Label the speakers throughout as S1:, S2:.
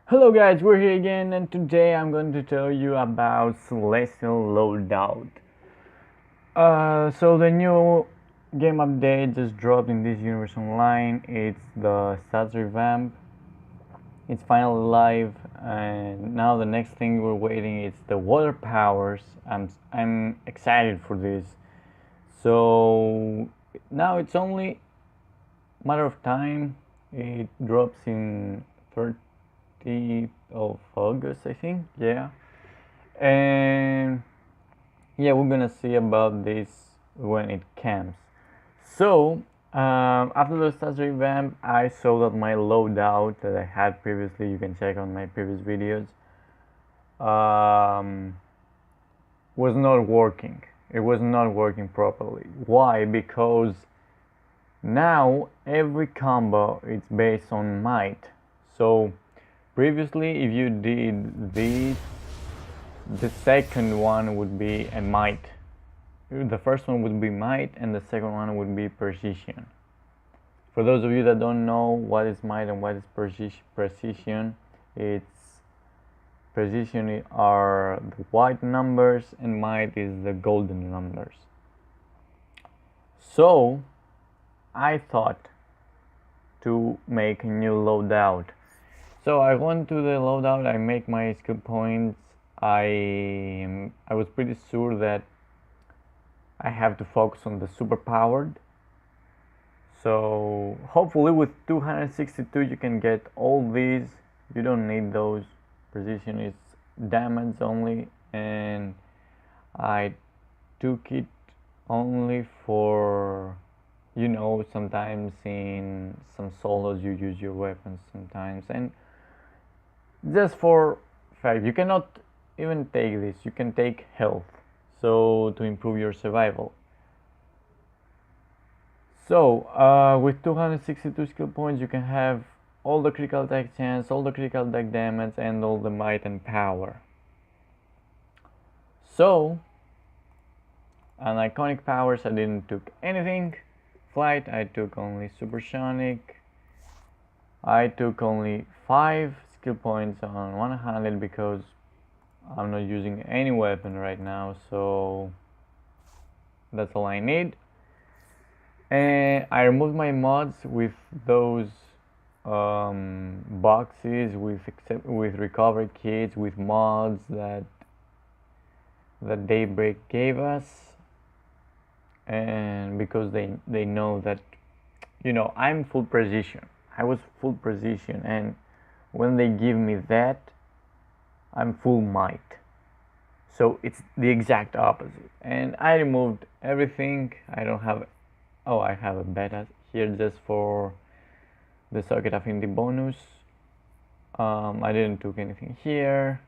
S1: Hello guys, we're here again, and today I'm going to tell you about Celestial Loadout. So the new game update just dropped in this universe online. It's the stats revamp. It's finally live, and now the next thing we're waiting is the water powers. I'm excited for this. So now it's only a matter of time. It drops in 30th of August, I think. Yeah. And yeah, we're gonna see about this when it comes. So after the stats revamp, I saw that my loadout that I had previously, you can check on my previous videos, was not working. It was not working properly. Why? Because now every combo is based on might. So previously, if you did this, the second one would be a might. The first one would be might, and the second one would be precision. For those of you that don't know what is might and what is precision, it's precision are the white numbers and might is the golden numbers. So I thought to make a new loadout. So I went to the loadout, I make my skill points. I was pretty sure that I have to focus on the super powered. So hopefully with 262 you can get all these. You don't need those. Precision is damage only, and I took it only for, sometimes in some solos you use your weapons sometimes, and just for fact, you cannot even take this. You can take health, so to improve your survival. So with 262 skill points, you can have all the critical attack chance, all the critical attack damage, and all the might and power. So on iconic powers, I didn't took anything. Flight, I took only supersonic. I took only 5 skill points on 100 because I'm not using any weapon right now, so that's all I need. And I removed my mods with those boxes with recovery kits, with mods that Daybreak gave us, and because they know that I'm full precision. I was full precision, and when they give me that, I'm full might. So it's the exact opposite. And I removed everything. I don't have. Oh, I have a beta here just for the socket affinity bonus. I didn't took anything here.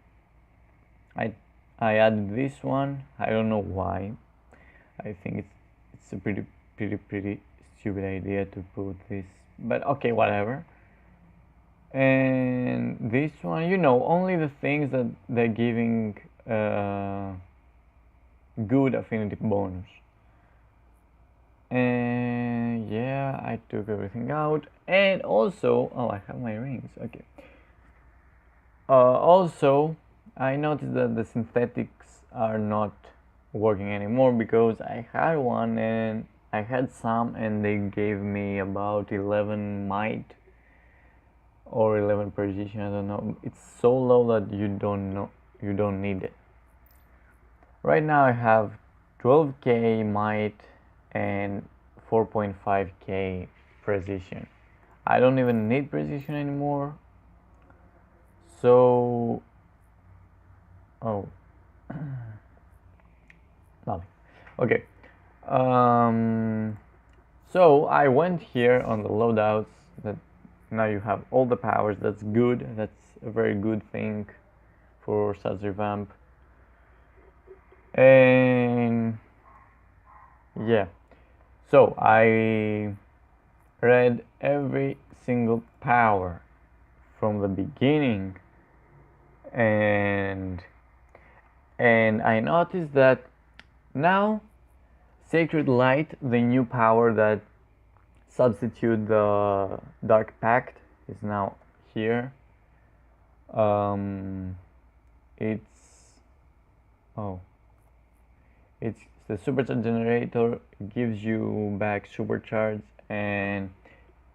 S1: I added this one. I don't know why. I think it's a pretty stupid idea to put this, but okay, whatever. And this one, only the things that they're giving good affinity bonus. And yeah, I took everything out. And also, oh, I have my rings. Okay. Also, I noticed that the synthetics are not working anymore because I had one and I had some, and they gave me about 11 might or 11 precision. I don't know. It's so low that you don't need it. Right now I have 12k might and 4.5k precision. I don't even need precision anymore. So nothing. Okay. So I went here on the loadouts. That now you have all the powers. That's good. That's a very good thing for stats revamp. And yeah, so I read every single power from the beginning, and I noticed that now Sacred Light, the new power that substitute the Dark Pact, is now here. It's the supercharge generator, gives you back supercharge, and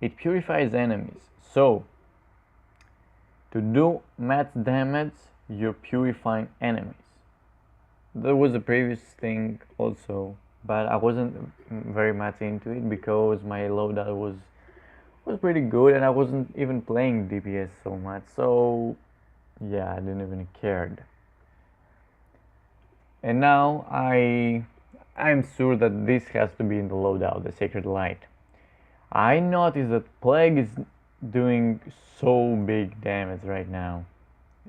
S1: it purifies enemies. So to do max damage, you're purifying enemies. There was a previous thing also, but I wasn't very much into it because my loadout was pretty good and I wasn't even playing DPS so much. So yeah, I didn't even cared. And now I'm sure that this has to be in the loadout, the Sacred Light. I noticed that Plague is doing so big damage right now.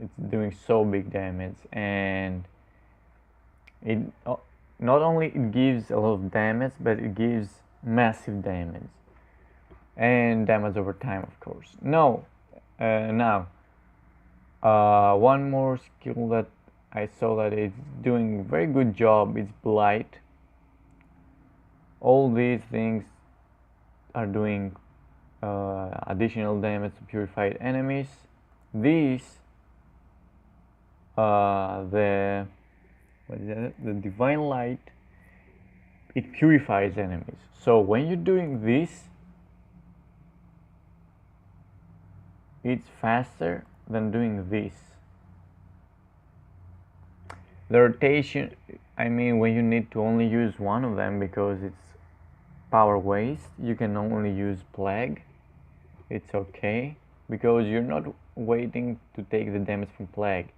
S1: It's doing so big damage, and it not only it gives a lot of damage, but it gives massive damage and damage over time, of course. Now one more skill that I saw that it's doing a very good job is Blight. All these things are doing additional damage to purified enemies. These the Divine Light, it purifies enemies. So when you're doing this, it's faster than doing this. The rotation, I mean, when you need to only use one of them because it's power waste, you can only use Plague. It's okay because you're not waiting to take the damage from Plague.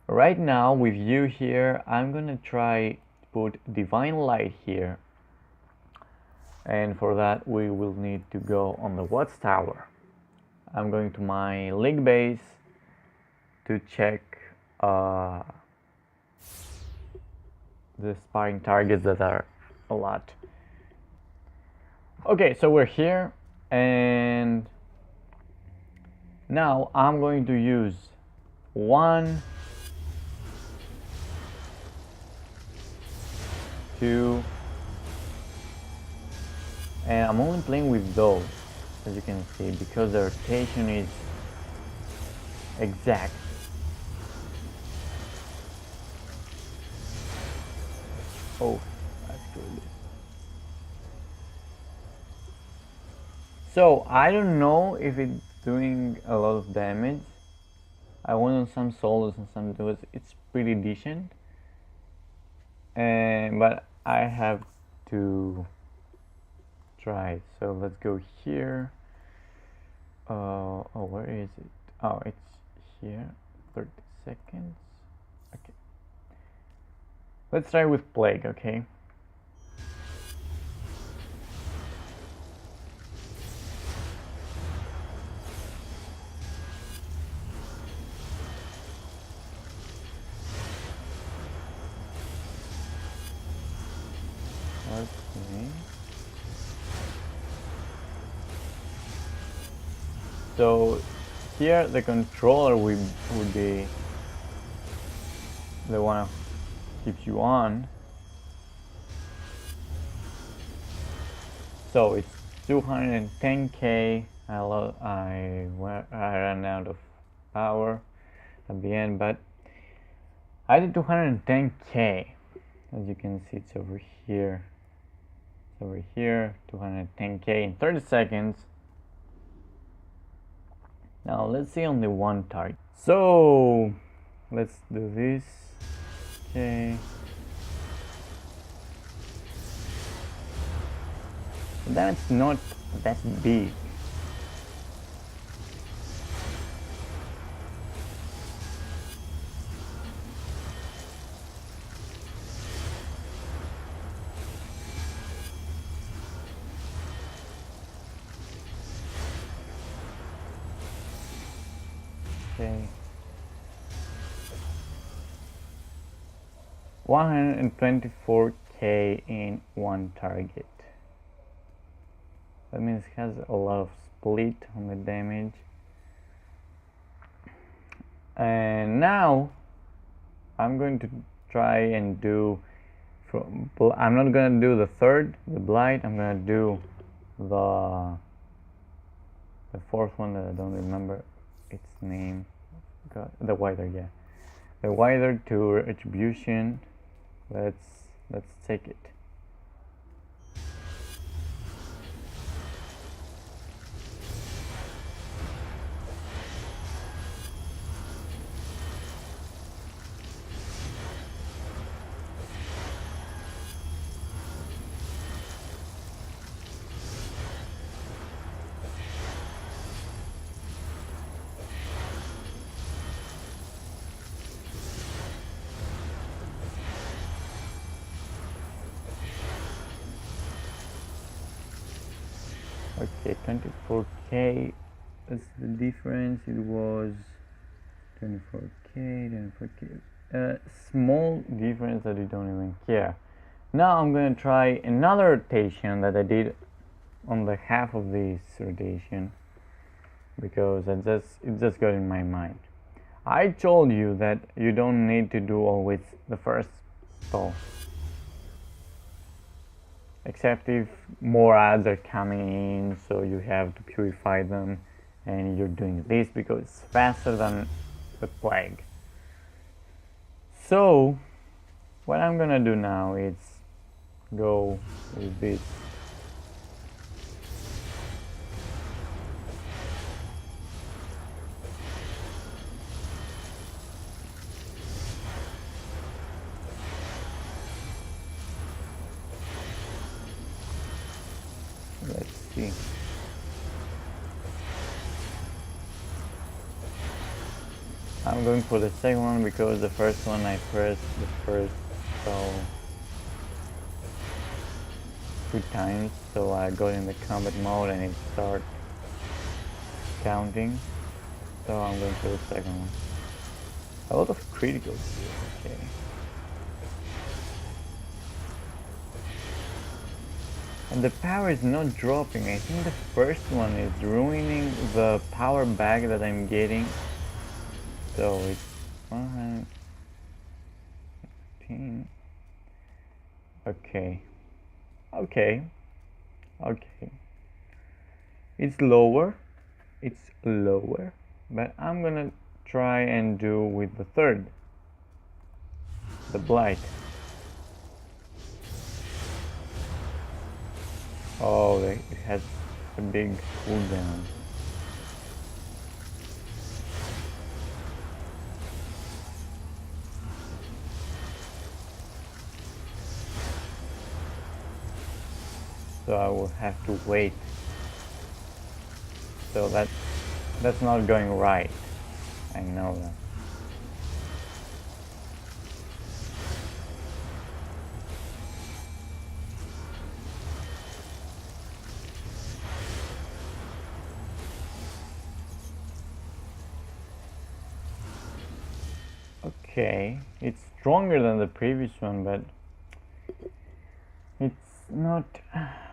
S1: Right now with you here, I'm gonna try to put Divine Light here, and for that we will need to go on the Watchtower. I'm going to my League base to check the sparring targets that are a lot. Okay, so we're here, and now I'm going to use 1, 2, and I'm only playing with those, as you can see, because the rotation is exact. Oh, that's good. So I don't know if it's doing a lot of damage. I went on some solos and some duos. It's pretty decent, but I have to try it. So let's go here. Oh, where is it? Oh, it's here. 30 seconds. Okay. Let's try with Plague, okay? Okay. So here the controller would be the one that keeps you on. So it's 210k. I ran out of power at the end, but I did 210k. As you can see, it's over here. It's over here, 210k in 30 seconds. Now let's see only one target. So let's do this. Okay. That's not that big. Okay. 124k in one target. That means it has a lot of split on the damage. And now I'm going to try and do I'm not gonna do the Blight. I'm gonna do the fourth one that I don't remember. its name? The wider, yeah, the wider to attribution. Let's take it. Okay, 24k. That's the difference. It was 24k, 24k. Small difference that you don't even care. Now I'm gonna try another rotation that I did on the half of this rotation because it just got in my mind. I told you that you don't need to do always the first stall, except if more ads are coming in, so you have to purify them, and you're doing this because it's faster than the plague. So what I'm gonna do now is go with this. Let's see. I'm going for the second one because the first one I pressed the first so 2 times, so I got in the combat mode and it started counting. So I'm going for the second one. A lot of criticals here, okay. And the power is not dropping. I think the first one is ruining the power back that I'm getting. So it's 115. Okay. It's lower, but I'm gonna try and do with the third, the blight. Oh, it has a big cooldown. So I will have to wait. So that's not going right. I know that. Okay, it's stronger than the previous one, but it's not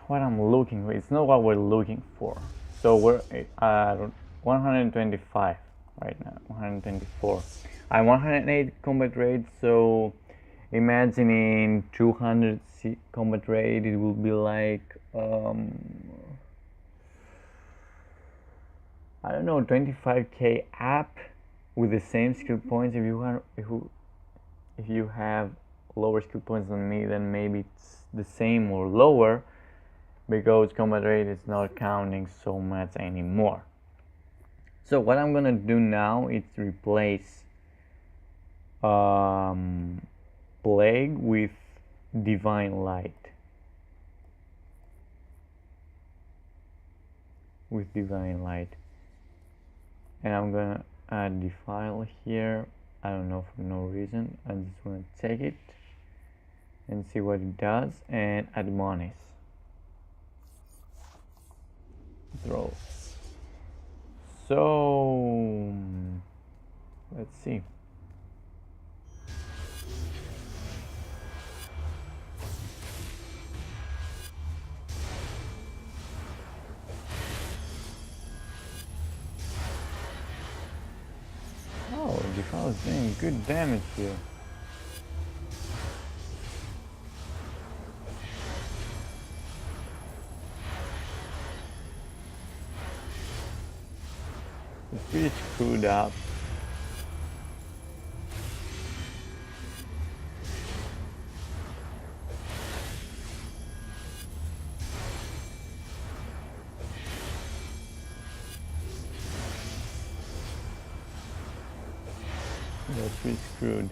S1: what I'm looking for. It's not what we're looking for. So we're at 125 right now, 124. I'm 108 combat rate, so imagining 200 combat rate, it will be like I don't know, 25k up with the same skill points. If you have lower skill points than me, then maybe it's the same or lower, because combat rate is not counting so much anymore. So what I'm gonna do now is replace Plague with Divine Light. And I'm gonna add the file here. I don't know, for no reason. I just want to take it and see what it does and admonish. Throw. So let's see. Oh, the file is doing good damage here. It's pretty screwed up. That's really screwed.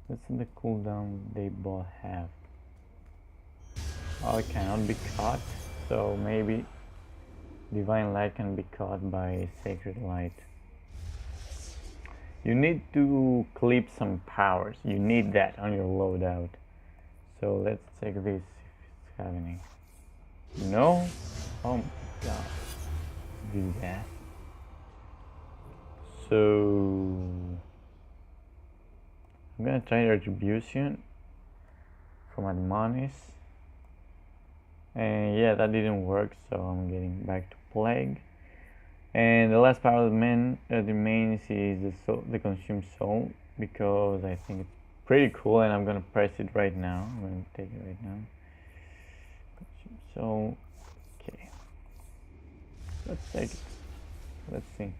S1: What's the cooldown they both have? Oh, it cannot be caught, so maybe Divine Light can be caught by Sacred Light. You need to clip some powers. You need that on your loadout. So let's check this if it's happening. No? Oh my god. Do that. So I'm gonna try Retribution from Admonis. And yeah, that didn't work, so I'm getting back to Plague. And the last power that remains is the Consume Soul, because I think it's pretty cool, and I'm gonna press it right now. I'm gonna take it right now. Consume Soul. Okay. Let's take it. Let's see.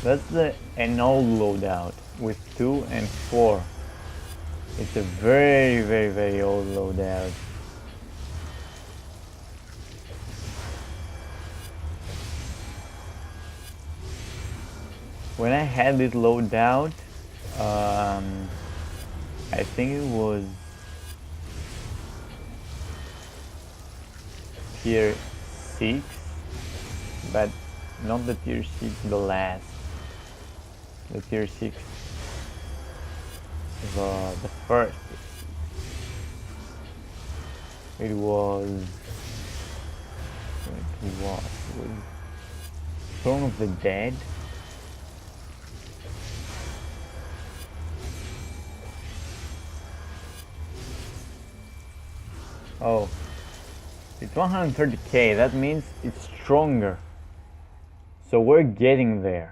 S1: That's an old loadout with 2 and 4. It's a very, very, very old loadout. When I had this loadout, I think it was tier 6, but not the tier 6, the last. The tier 6, the first. It was Throne of the Dead. Oh, it's 130k. That means it's stronger. So we're getting there.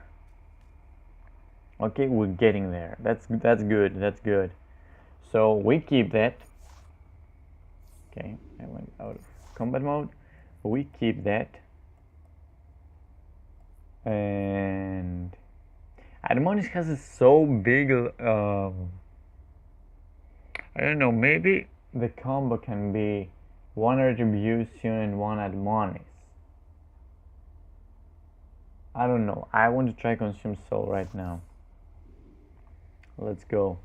S1: Okay, we're getting there. That's good. That's good. So we keep that. Okay, I went out of combat mode. We keep that. And Admonis has a so big. I don't know. Maybe the combo can be 1 Retribution and 1 Admonis. I don't know. I want to try Consume Soul right now. Let's go.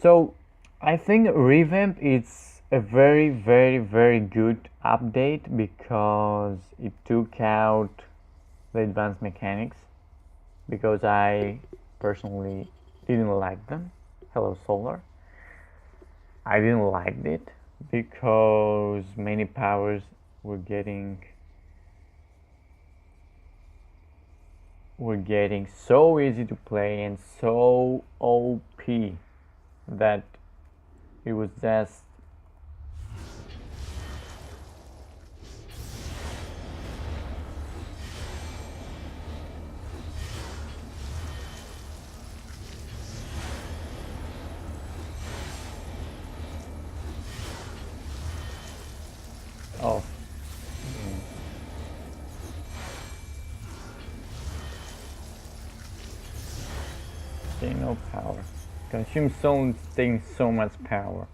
S1: So I think Revamp is a very, very, very good update because it took out the advanced mechanics, because I personally didn't like them. Hello Solar. I didn't like it because many powers were getting so easy to play and so OP that it was just oh. No power. Consume Soul taking so much power.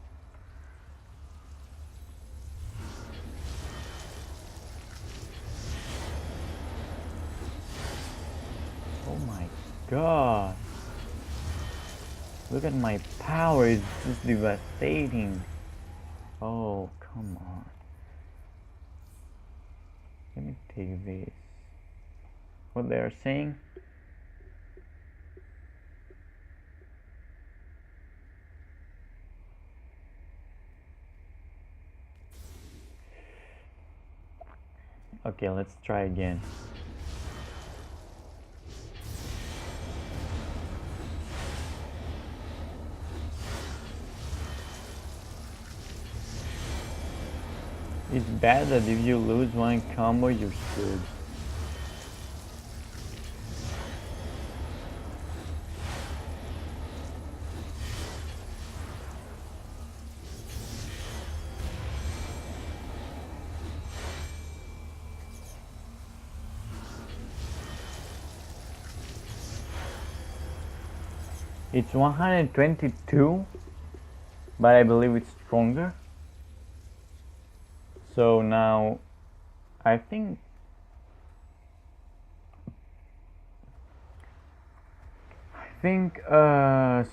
S1: Oh my god. Look at my power, it's just devastating. Oh, come on. Let me take this. What they are saying? Okay, let's try again. It's bad that if you lose one combo, you're screwed. It's 122, but I believe it's stronger. So now I think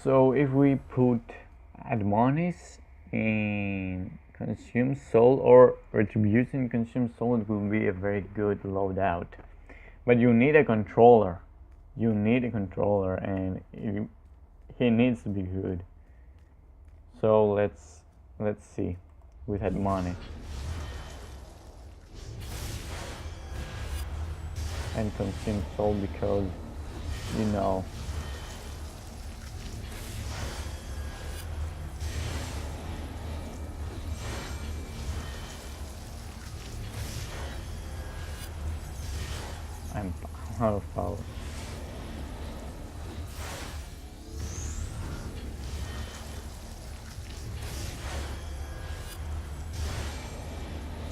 S1: so if we put admonish in consume soul or retribution consume soul, it will be a very good loadout. But you need a controller. You need a controller, and he needs to be good. So let's see with admonish and consume soul, because you know. I'm out of power.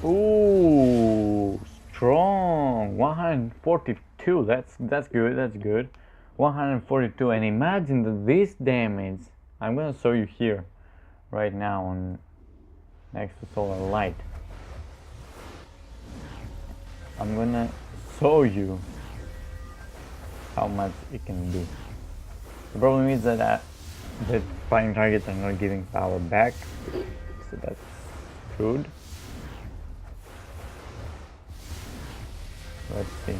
S1: Ooh, strong. 142. That's good. That's good. 142. And imagine that this damage. I'm gonna show you here, right now, on next to solar light. I'm gonna show you how much it can do. The problem is that the fighting targets are not giving power back, so that's good. Let's see.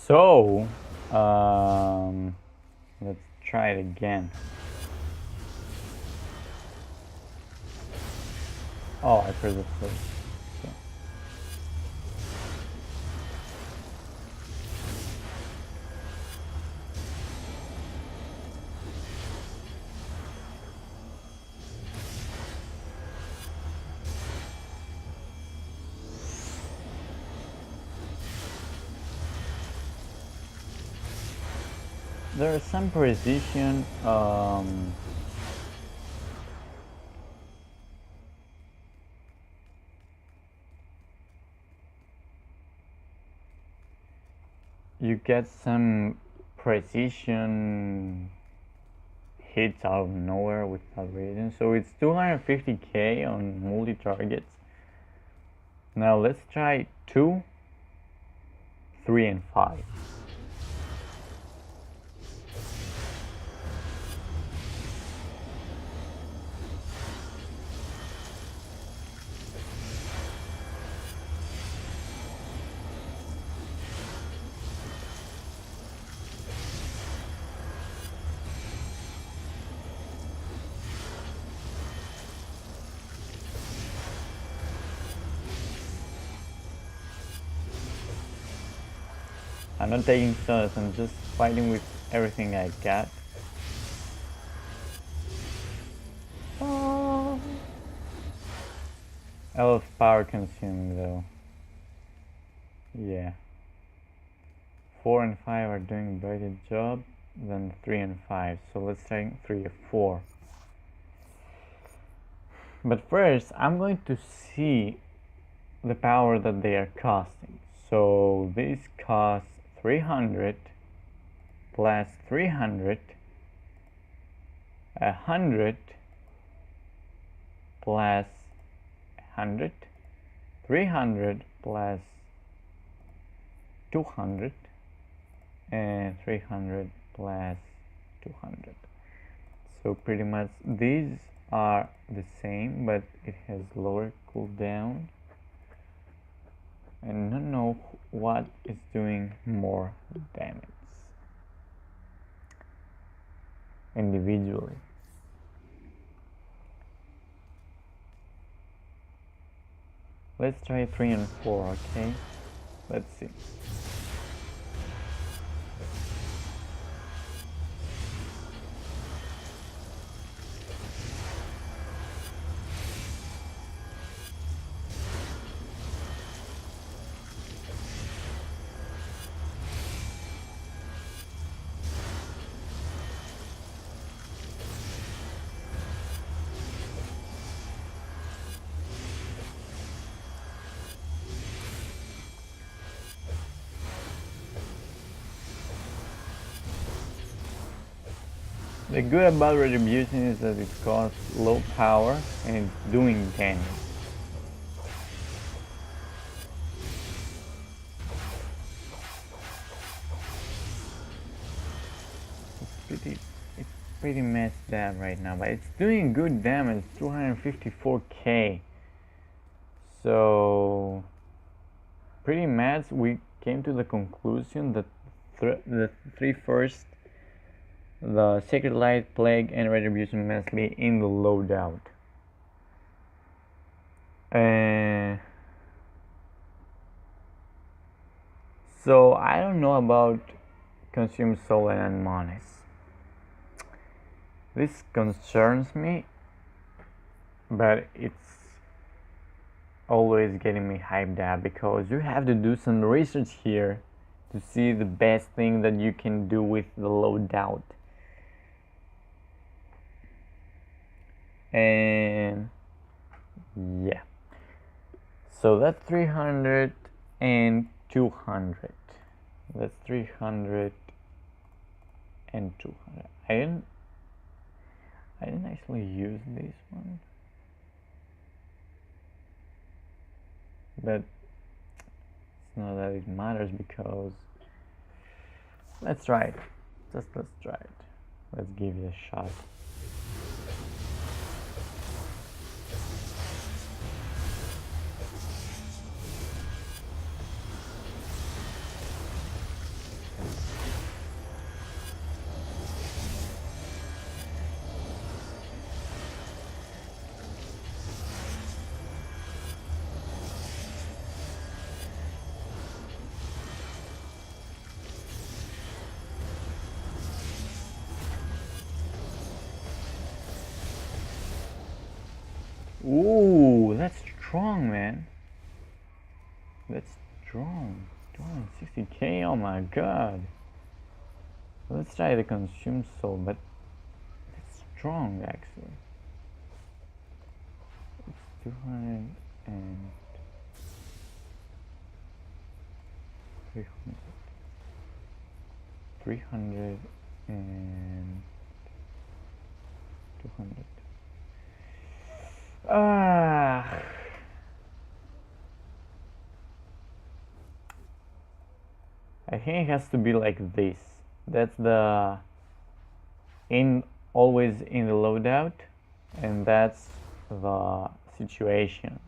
S1: So, let's try it again. Oh, I pressed it first. So. There is some precision. You get some precision hits out of nowhere without reason. So it's 250k on multi-targets. Now let's try 2, 3, and 5. I'm not taking shots, I'm just fighting with everything I got. Oh. A lot of power consuming though. Yeah. 4 and 5 are doing a better job than 3 and 5. So let's try 3 and 4. But first, I'm going to see the power that they are costing. So this costs 300 plus 300, 100 plus 100, 300 plus 200, and 300 plus 200. So pretty much these are the same, but it has lower cooldown. And I don't know what is doing more damage individually. Let's try 3 and 4, okay? Let's see. The good about Retribution is that it costs low power and it's doing damage. It's pretty messed up right now, but it's doing good damage, 254k. So pretty much we came to the conclusion that the three first, the Sacred Light, Plague, and Retribution, must be in the loadout. So I don't know about Consume Soul and Monies. This concerns me, but it's always getting me hyped up because you have to do some research here to see the best thing that you can do with the loadout. And yeah, so that's 300 and 200. That's 300 and 200. I didn't actually use this one, but it's not that it matters because let's try it. Let's try it. Let's give it a shot. Ooh, that's strong, man. That's strong. 260k, oh my god. Let's try the Consume Soul, but it's strong actually. It's 200 and 300. 300 and 200. I think it has to be like this. That's the always in the loadout, and that's the situations.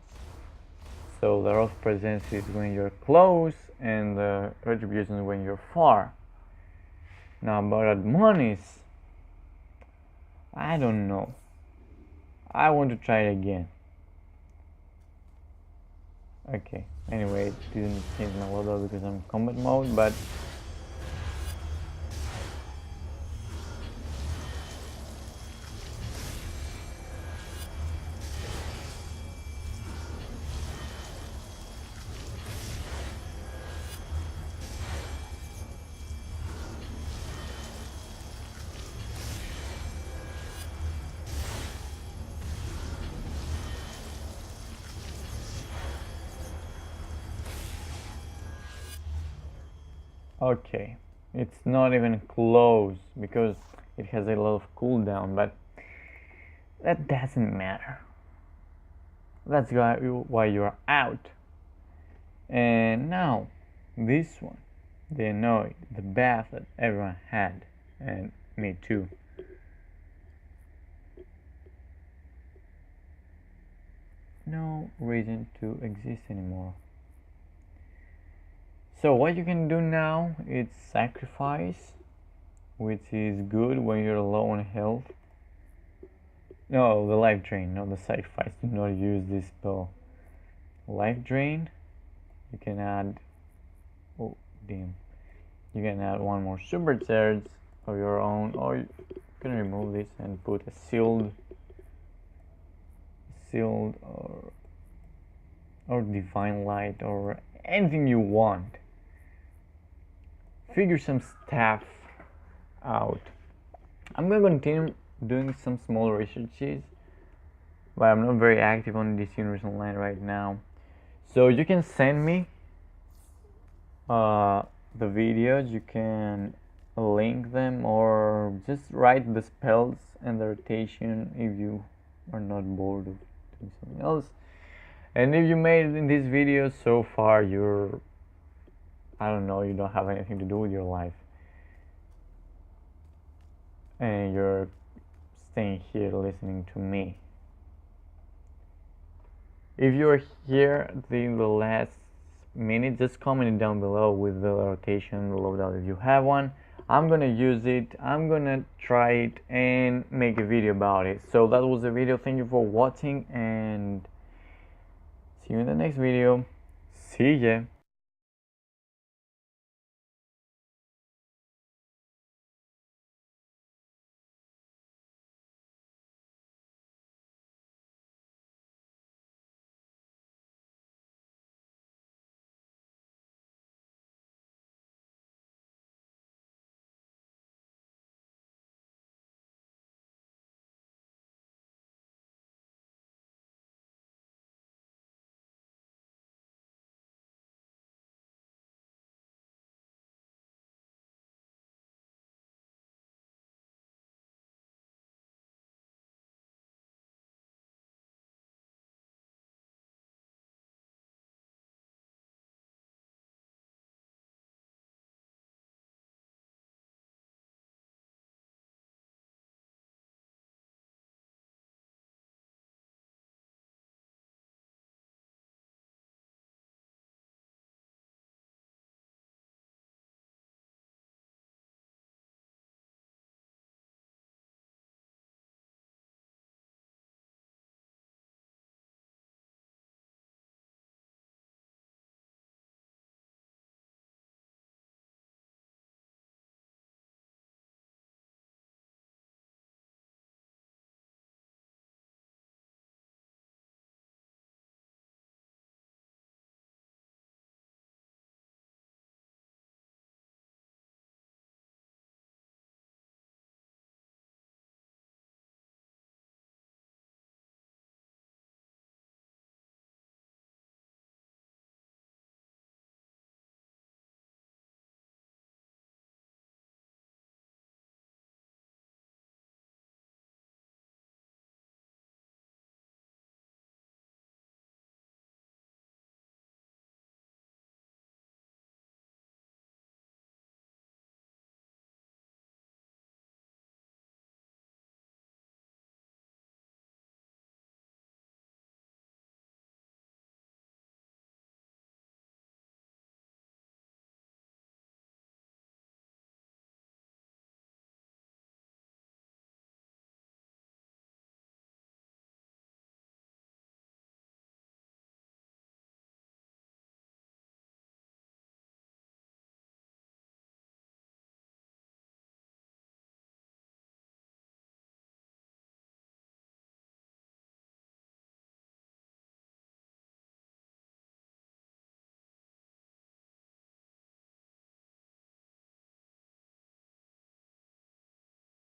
S1: So the Wrath Presence is when you're close, and the Retribution is when you're far. Now about monies, I don't know. I want to try it again. Okay, anyway, it didn't change my loadout because I'm in combat mode, but okay, it's not even close because it has a lot of cooldown, but that doesn't matter. That's why you're out. And now, this one, the annoyed, the bath that everyone had, and me too. No reason to exist anymore. So what you can do now is sacrifice, which is good when you're low on health. No, the life drain, not the sacrifice. Do not use this spell. Life drain, you can add, oh damn, you can add one more supercharge of your own, or you can remove this and put a sealed or divine light or anything you want. Figure some stuff out. I'm gonna continue doing some small researches, but I'm not very active on this universe online right now. So you can send me the videos, you can link them or just write the spells and the rotation if you are not bored of doing something else. And if you made it in this video so far, you're, I don't know, you don't have anything to do with your life and you're staying here listening to me. If you're here in the last minute, just comment it down below with the rotation loadout if you have one. I'm gonna use it, I'm gonna try it and make a video about it. So that was the video. Thank you for watching and see you in the next video. See ya.